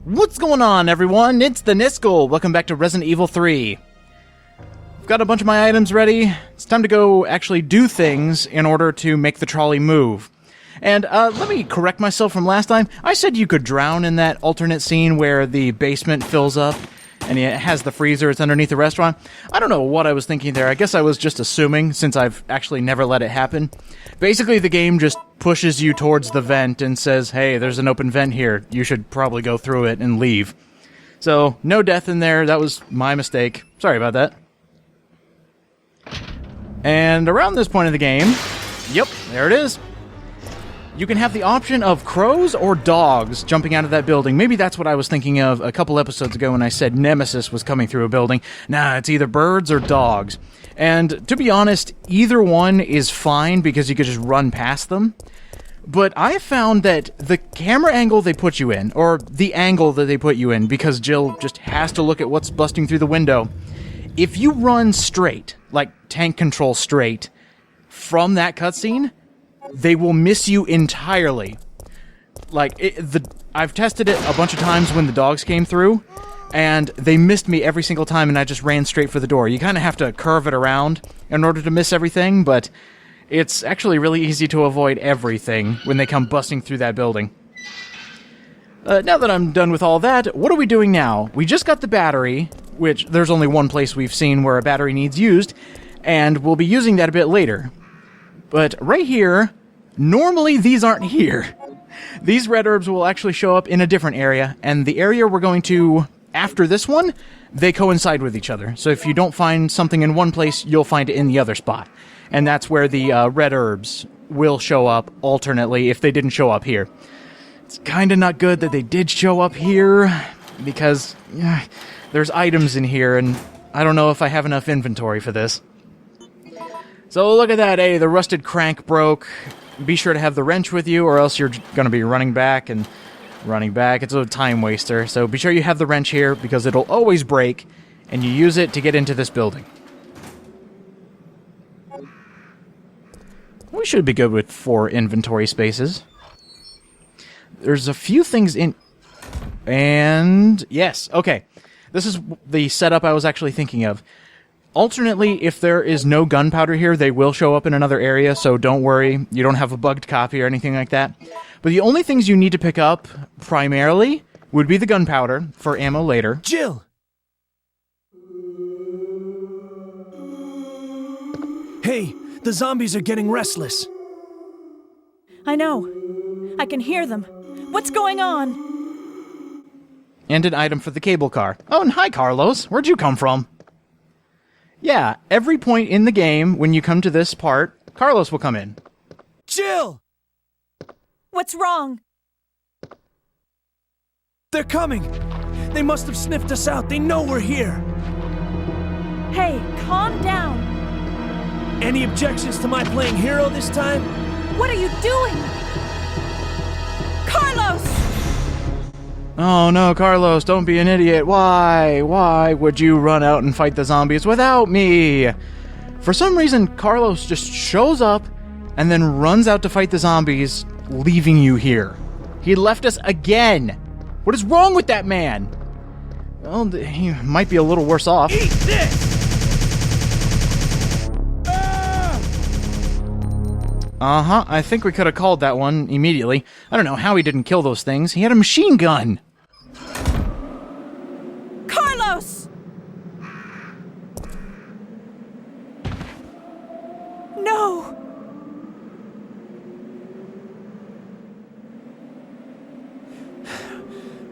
What's going on, everyone? It's the Niskel. Welcome back to Resident Evil 3. I've got a bunch of my items ready. It's time to go actually do things in order to make the trolley move. And let me correct myself from last time. I said you could drown in that alternate scene where the basement fills up and it has the freezer, it's underneath the restaurant. I don't know what I was thinking there. I guess I was just assuming, since I've actually never let it happen. Basically, the game just pushes you towards the vent and says, hey, there's an open vent here. You should probably go through it and leave. So, no death in there. That was my mistake. Sorry about that. And around this point of the game, yep, there it is. You can have the option of crows or dogs jumping out of that building. Maybe that's what I was thinking of a couple episodes ago when I said Nemesis was coming through a building. Nah, it's either birds or dogs. And to be honest, either one is fine because you could just run past them. But I found that the camera angle they put you in, or the angle that they put you in, because Jill just has to look at what's busting through the window, if you run straight, like tank control straight, from that cutscene, they will miss you entirely. Like, I've tested it a bunch of times when the dogs came through, and they missed me every single time, and I just ran straight for the door. You kind of have to curve it around in order to miss everything, but it's actually really easy to avoid everything when they come busting through that building. Now that I'm done with all that, what are we doing now? We just got the battery, which there's only one place we've seen where a battery needs used, and we'll be using that a bit later. But right here, normally these aren't here. These red herbs will actually show up in a different area, and the area we're going to, after this one, they coincide with each other. So if you don't find something in one place, you'll find it in the other spot. And that's where the red herbs will show up alternately if they didn't show up here. It's kind of not good that they did show up here, because there's items in here, and I don't know if I have enough inventory for this. So look at that, hey, the rusted crank broke. Be sure to have the wrench with you, or else you're going to be running back and running back. It's a time waster, so be sure you have the wrench here, because it'll always break, and you use it to get into this building. We should be good with 4 inventory spaces. There's a few things in... And... yes, okay. This is the setup I was actually thinking of. Alternately, if there is no gunpowder here, they will show up in another area, so don't worry. You don't have a bugged copy or anything like that. But the only things you need to pick up, primarily, would be the gunpowder for ammo later. Jill! Hey, the zombies are getting restless. I know. I can hear them. What's going on? And an item for the cable car. Oh, and hi, Carlos. Where'd you come from? Yeah, every point in the game, when you come to this part, Carlos will come in. Jill! What's wrong? They're coming! They must have sniffed us out. They know we're here. Hey, calm down. Any objections to my playing hero this time? What are you doing? Carlos! Oh no, Carlos, don't be an idiot. Why would you run out and fight the zombies without me? For some reason, Carlos just shows up and then runs out to fight the zombies, leaving you here. He left us again. What is wrong with that man? Well, he might be a little worse off. Eat this! Uh-huh, I think we could have called that one immediately. I don't know how he didn't kill those things. He had a machine gun. Carlos! No!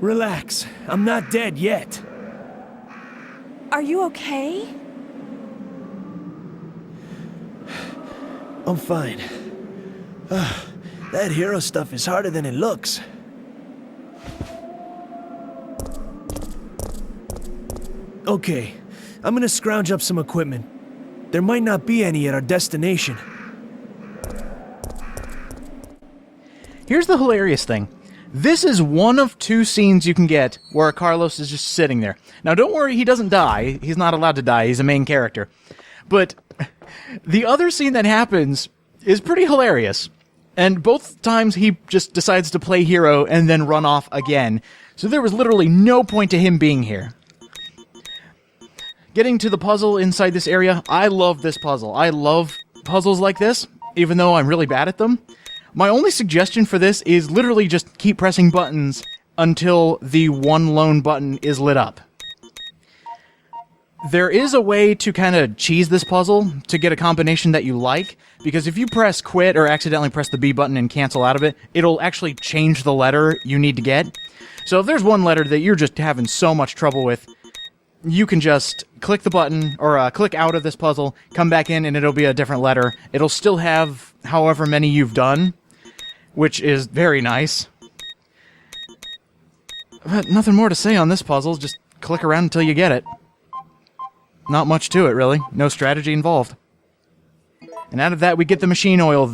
Relax. I'm not dead yet. Are you okay? I'm fine. That hero stuff is harder than it looks. Okay, I'm gonna scrounge up some equipment. There might not be any at our destination. Here's the hilarious thing. This is one of 2 scenes you can get where Carlos is just sitting there. Now, don't worry, he doesn't die. He's not allowed to die. He's a main character. But the other scene that happens is pretty hilarious. And both times he just decides to play hero and then run off again. So there was literally no point to him being here. Getting to the puzzle inside this area, I love this puzzle. I love puzzles like this, even though I'm really bad at them. My only suggestion for this is literally just keep pressing buttons until the one lone button is lit up. There is a way to kind of cheese this puzzle to get a combination that you like, because if you press quit or accidentally press the B button and cancel out of it, it'll actually change the letter you need to get. So if there's one letter that you're just having so much trouble with, you can just click the button, or click out of this puzzle, come back in, and it'll be a different letter. It'll still have however many you've done, which is very nice. But nothing more to say on this puzzle, just click around until you get it. Not much to it, really. No strategy involved. And out of that, we get the machine oil,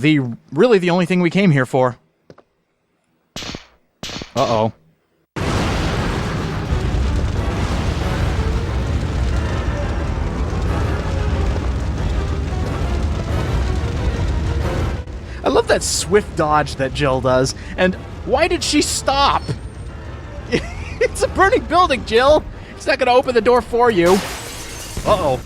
really the only thing we came here for. Uh-oh. I love that swift dodge that Jill does. And why did she stop? It's a burning building, Jill! It's not gonna open the door for you. Uh-oh.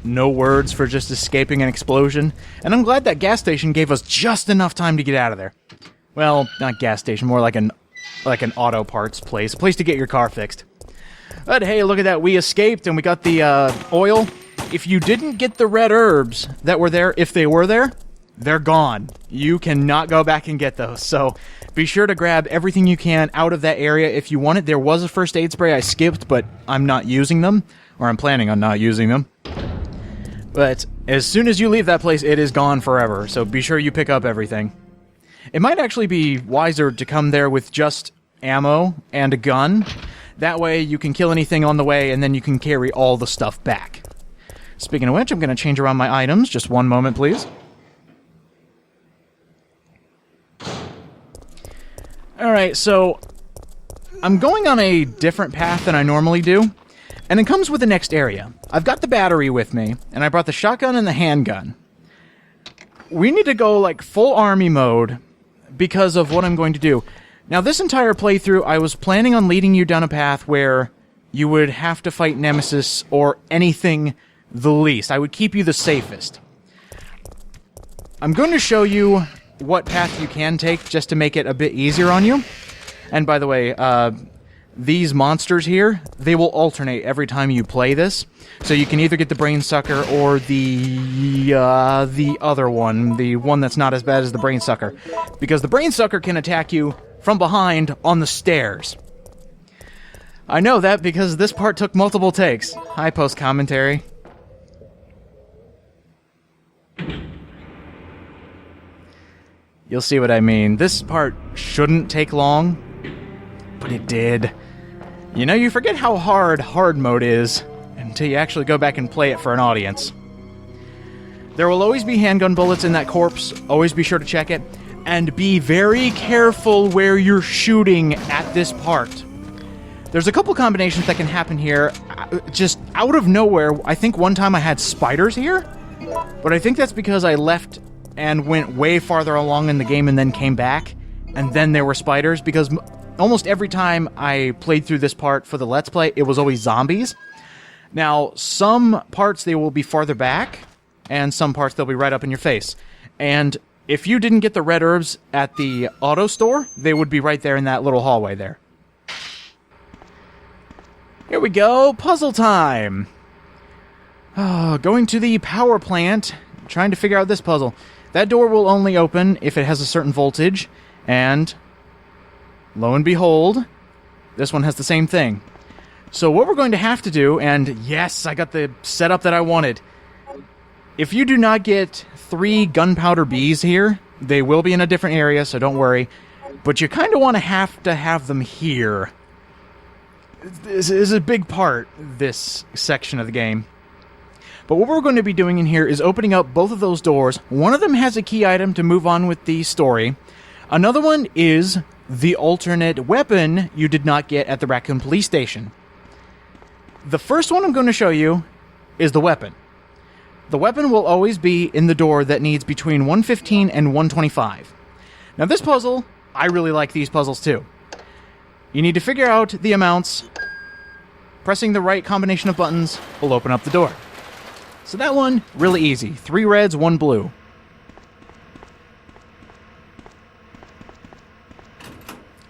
No words for just escaping an explosion, and I'm glad that gas station gave us just enough time to get out of there. Well, not gas station, more like an auto parts place, a place to get your car fixed. But hey, look at that, we escaped and we got the oil. If you didn't get the red herbs that were there, if they were there, they're gone. You cannot go back and get those, so be sure to grab everything you can out of that area if you want it. There was a first aid spray I skipped, but I'm not using them, or I'm planning on not using them. But as soon as you leave that place, it is gone forever, so be sure you pick up everything. It might actually be wiser to come there with just ammo and a gun. That way you can kill anything on the way, and then you can carry all the stuff back. Speaking of which, I'm going to change around my items. Just one moment, please. Alright, so I'm going on a different path than I normally do. And it comes with the next area. I've got the battery with me, and I brought the shotgun and the handgun. We need to go, like, full army mode because of what I'm going to do. Now, this entire playthrough, I was planning on leading you down a path where you would have to fight Nemesis or anything the least. I would keep you the safest. I'm going to show you what path you can take just to make it a bit easier on you. And by the way, these monsters here, they will alternate every time you play this. So you can either get the brain sucker or the other one, the one that's not as bad as the brain sucker. Because the brain sucker can attack you from behind on the stairs. I know that because this part took multiple takes. Hi, post commentary. You'll see what I mean. This part shouldn't take long, but it did. You know, you forget how hard mode is until you actually go back and play it for an audience. There will always be handgun bullets in that corpse. Always be sure to check it. And be very careful where you're shooting at this part. There's a couple combinations that can happen here, just out of nowhere. I think one time I had spiders here, but I think that's because I left and went way farther along in the game and then came back, and then there were spiders, because almost every time I played through this part for the Let's Play, it was always zombies. Now, some parts they will be farther back, and some parts they'll be right up in your face. And if you didn't get the red herbs at the auto store, they would be right there in that little hallway there. Here we go, puzzle time! Oh, going to the power plant, trying to figure out this puzzle. That door will only open if it has a certain voltage, and lo and behold, this one has the same thing. So what we're going to have to do, and yes, I got the setup that I wanted. If you do not get 3 gunpowder bees here, they will be in a different area, so don't worry. But you kind of want to have them here. This is a big part, this section of the game. But what we're going to be doing in here is opening up both of those doors. One of them has a key item to move on with the story. Another one is the alternate weapon you did not get at the Raccoon Police Station. The first one I'm going to show you is the weapon. The weapon will always be in the door that needs between 115 and 125. Now this puzzle, I really like these puzzles too. You need to figure out the amounts. Pressing the right combination of buttons will open up the door. So that one, really easy. 3 reds, 1 blue.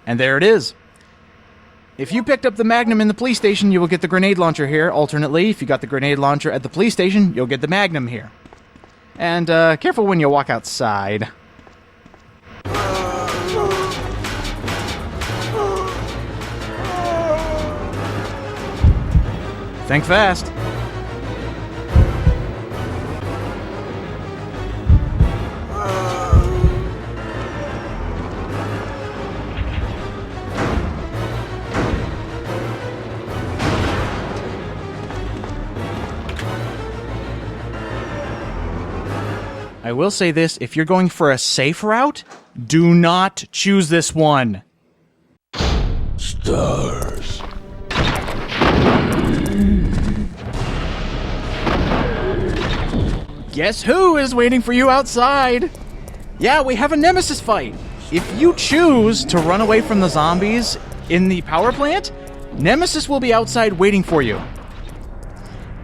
And there it is. If you picked up the Magnum in the police station, you will get the grenade launcher here. Alternately, if you got the grenade launcher at the police station, you'll get the Magnum here. And careful when you walk outside. Think fast. I will say this, if you're going for a safe route, do not choose this one. Stars. Guess who is waiting for you outside? Yeah, we have a Nemesis fight. If you choose to run away from the zombies in the power plant, Nemesis will be outside waiting for you.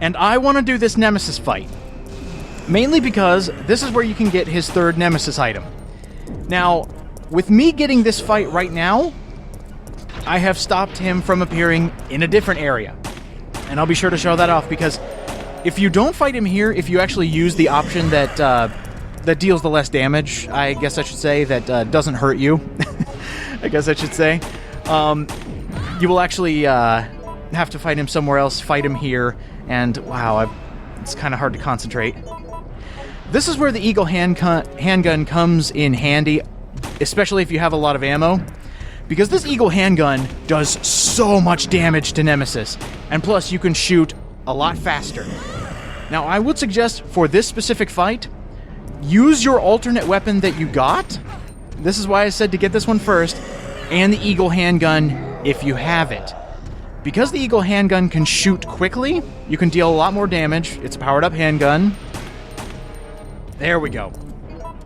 And I want to do this Nemesis fight. Mainly because this is where you can get his 3rd Nemesis item. Now, with me getting this fight right now, I have stopped him from appearing in a different area. And I'll be sure to show that off because if you don't fight him here, if you actually use the option that that deals the less damage, I guess I should say, that doesn't hurt you, I guess I should say, you will actually have to fight him somewhere else, fight him here, and wow, it's kind of hard to concentrate. This is where the Eagle handgun comes in handy, especially if you have a lot of ammo, because this Eagle handgun does so much damage to Nemesis, and plus you can shoot a lot faster. Now, I would suggest for this specific fight, use your alternate weapon that you got. This is why I said to get this one first, and the Eagle handgun if you have it. Because the Eagle handgun can shoot quickly, you can deal a lot more damage. It's a powered up handgun. There we go.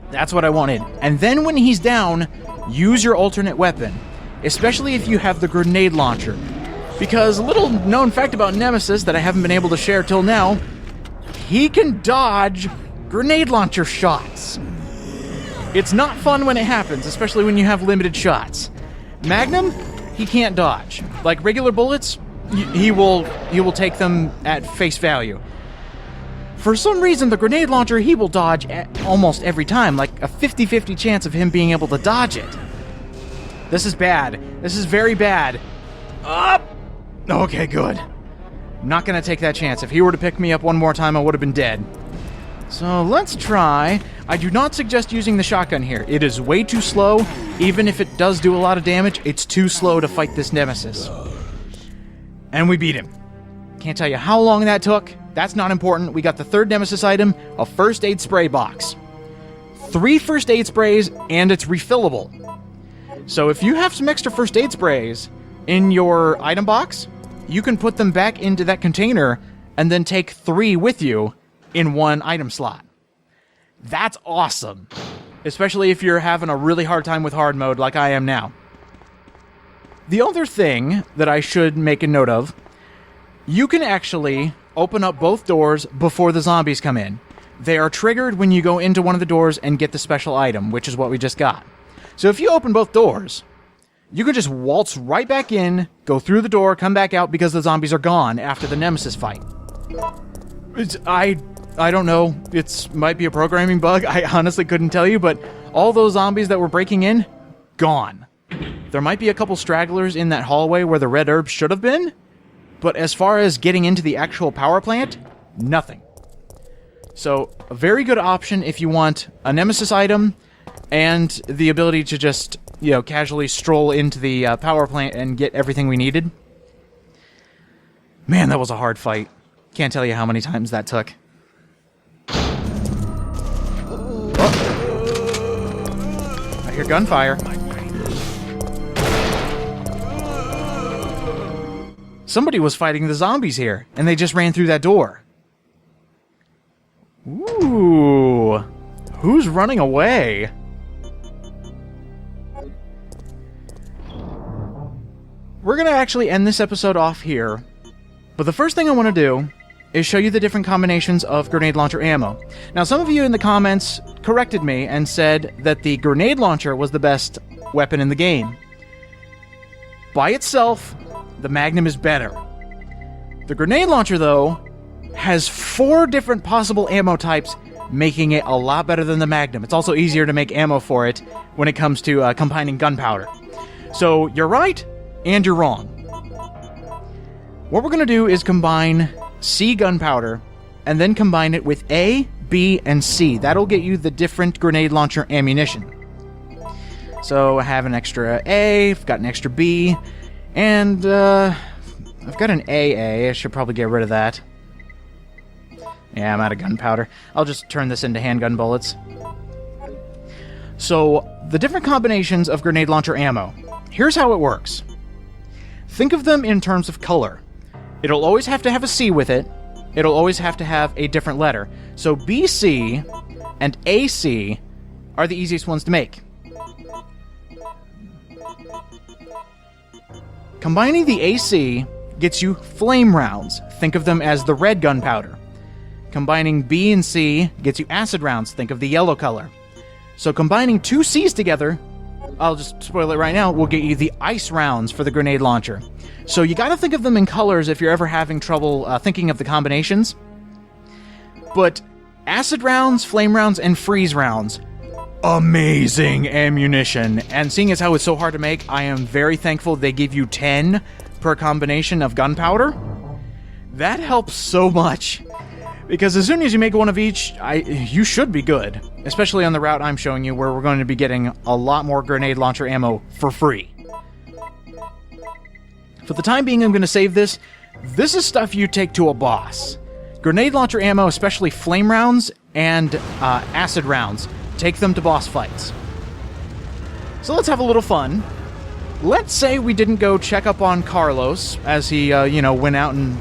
That's what I wanted. And then when he's down, use your alternate weapon, especially if you have the grenade launcher. Because a little known fact about Nemesis that I haven't been able to share till now, he can dodge grenade launcher shots. It's not fun when it happens, especially when you have limited shots. Magnum, he can't dodge. Like regular bullets, he will take them at face value. For some reason, the grenade launcher, he will dodge almost every time, like a 50-50 chance of him being able to dodge it. This is bad. This is very bad. Up! Okay, good. I'm not gonna take that chance. If he were to pick me up one more time, I would have been dead. So let's try. I do not suggest using the shotgun here. It is way too slow. Even if it does do a lot of damage, it's too slow to fight this Nemesis. And we beat him. Can't tell you how long that took. That's not important. We got the 3rd Nemesis item, a first aid spray box. 3 first aid sprays, and it's refillable. So if you have some extra first aid sprays in your item box, you can put them back into that container and then take 3 with you in one item slot. That's awesome. Especially if you're having a really hard time with hard mode like I am now. The other thing that I should make a note of, you can actually open up both doors before the zombies come in. They are triggered when you go into one of the doors and get the special item, which is what we just got. So if you open both doors, you can just waltz right back in, go through the door, come back out because the zombies are gone after the Nemesis fight. I don't know. It might be a programming bug. I honestly couldn't tell you, but all those zombies that were breaking in, gone. There might be a couple stragglers in that hallway where the red herb should have been, but as far as getting into the actual power plant, nothing. So, a very good option if you want a Nemesis item and the ability to just, casually stroll into the power plant and get everything we needed. Man, that was a hard fight. Can't tell you how many times that took. I hear gunfire. Somebody was fighting the zombies here, and they just ran through that door. Ooh. Who's running away? We're going to actually end this episode off here, but the first thing I want to do is show you the different combinations of grenade launcher ammo. Now, some of you in the comments corrected me and said that the grenade launcher was the best weapon in the game. By itself, the Magnum is better. The grenade launcher, though, has 4 different possible ammo types, making it a lot better than the Magnum. It's also easier to make ammo for it when it comes to combining gunpowder. So, you're right, and you're wrong. What we're going to do is combine C gunpowder, and then combine it with A, B, and C. That'll get you the different grenade launcher ammunition. So, I have an extra A, I've got an extra B, and I've got an AA. I should probably get rid of that. Yeah, I'm out of gunpowder. I'll just turn this into handgun bullets. So, the different combinations of grenade launcher ammo. Here's how it works. Think of them in terms of color. It'll always have to have a C with it. It'll always have to have a different letter. So BC and AC are the easiest ones to make. Combining the AC gets you flame rounds. Think of them as the red gunpowder. Combining B and C gets you acid rounds. Think of the yellow color. So combining 2 C's together, I'll just spoil it right now, will get you the ice rounds for the grenade launcher. So you gotta think of them in colors if you're ever having trouble thinking of the combinations. But acid rounds, flame rounds, and freeze rounds, amazing ammunition. And seeing as how it's so hard to make, I am very thankful they give you 10 per combination of gunpowder. That helps so much. Because as soon as you make one of each, you should be good. Especially on the route I'm showing you, where we're going to be getting a lot more grenade launcher ammo for free. For the time being, I'm going to save this. This is stuff you take to a boss. Grenade launcher ammo, especially flame rounds and acid rounds, take them to boss fights. So let's have a little fun. Let's say we didn't go check up on Carlos as he, went out and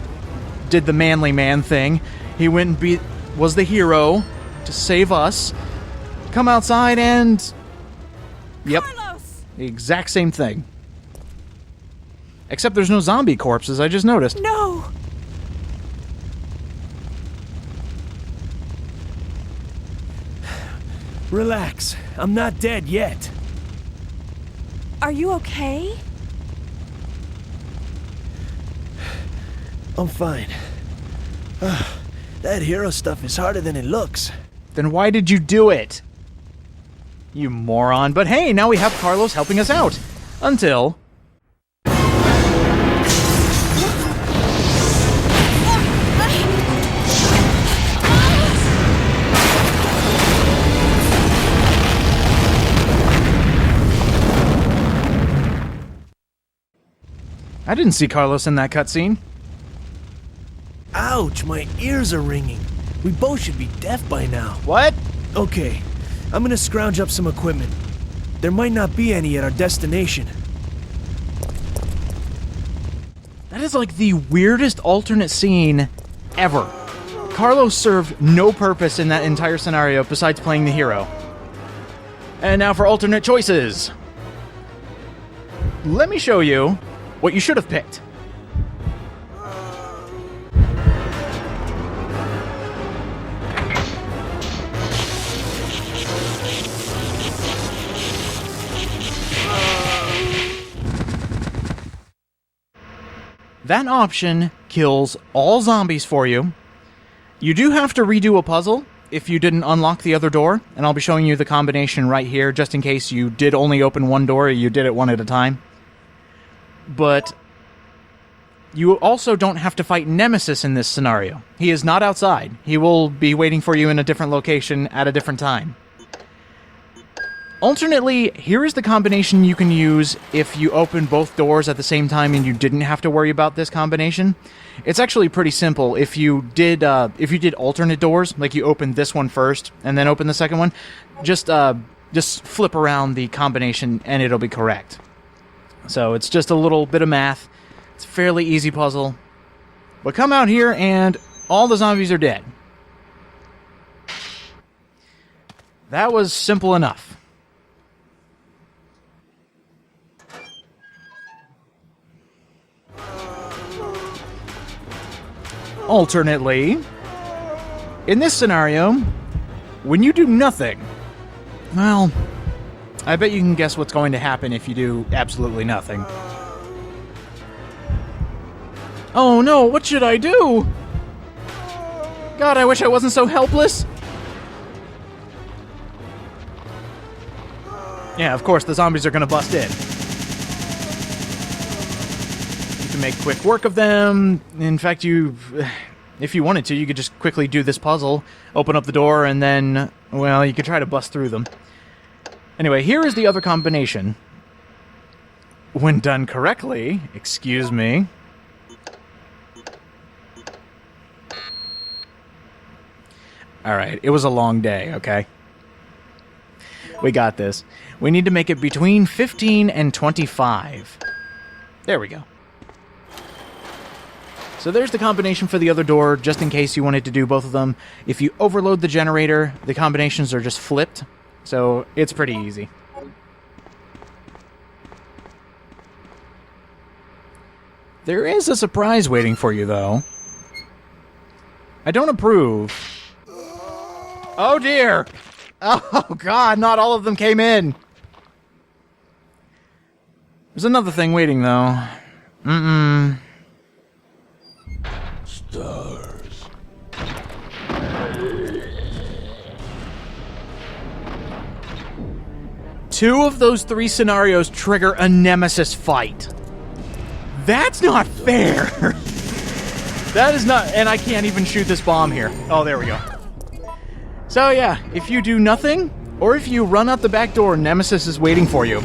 did the manly man thing. He went and was the hero to save us. Come outside and... Yep. Carlos! The exact same thing. Except there's no zombie corpses, I just noticed. No! Relax. I'm not dead yet. Are you okay? I'm fine. That hero stuff is harder than it looks. Then why did you do it? You moron. But hey, now we have Carlos helping us out. Until... I didn't see Carlos in that cutscene. Ouch, my ears are ringing. We both should be deaf by now. What? Okay, I'm gonna scrounge up some equipment. There might not be any at our destination. That is like the weirdest alternate scene ever. Carlos served no purpose in that entire scenario besides playing the hero. And now for alternate choices. Let me show you what you should have picked. That option kills all zombies for you. You do have to redo a puzzle if you didn't unlock the other door, and I'll be showing you the combination right here, just in case you did only open one door or you did it one at a time. But you also don't have to fight Nemesis in this scenario. He is not outside. He will be waiting for you in a different location at a different time. Alternately, here is the combination you can use if you open both doors at the same time and you didn't have to worry about this combination. It's actually pretty simple. If you did alternate doors, like you opened this one first and then open the second one, just flip around the combination and it'll be correct. So it's just a little bit of math. It's a fairly easy puzzle. But come out here and all the zombies are dead. That was simple enough. Alternately, in this scenario, when you do nothing, well, I bet you can guess what's going to happen if you do absolutely nothing. Oh no, what should I do? God, I wish I wasn't so helpless. Yeah, of course, the zombies are gonna bust in. You can make quick work of them. In fact, if you wanted to, you could just quickly do this puzzle, open up the door, and then, well, you could try to bust through them. Anyway, here is the other combination. When done correctly, excuse me. Alright, it was a long day, okay? We got this. We need to make it between 15 and 25. There we go. So there's the combination for the other door, just in case you wanted to do both of them. If you overload the generator, the combinations are just flipped, so it's pretty easy. There is a surprise waiting for you, though. I don't approve. Oh dear! Oh god, not all of them came in! There's another thing waiting, though. Stars. Two of those three scenarios trigger a Nemesis fight. That's not fair! That is not... And I can't even shoot this bomb here. Oh, there we go. So yeah, if you do nothing, or if you run out the back door, Nemesis is waiting for you.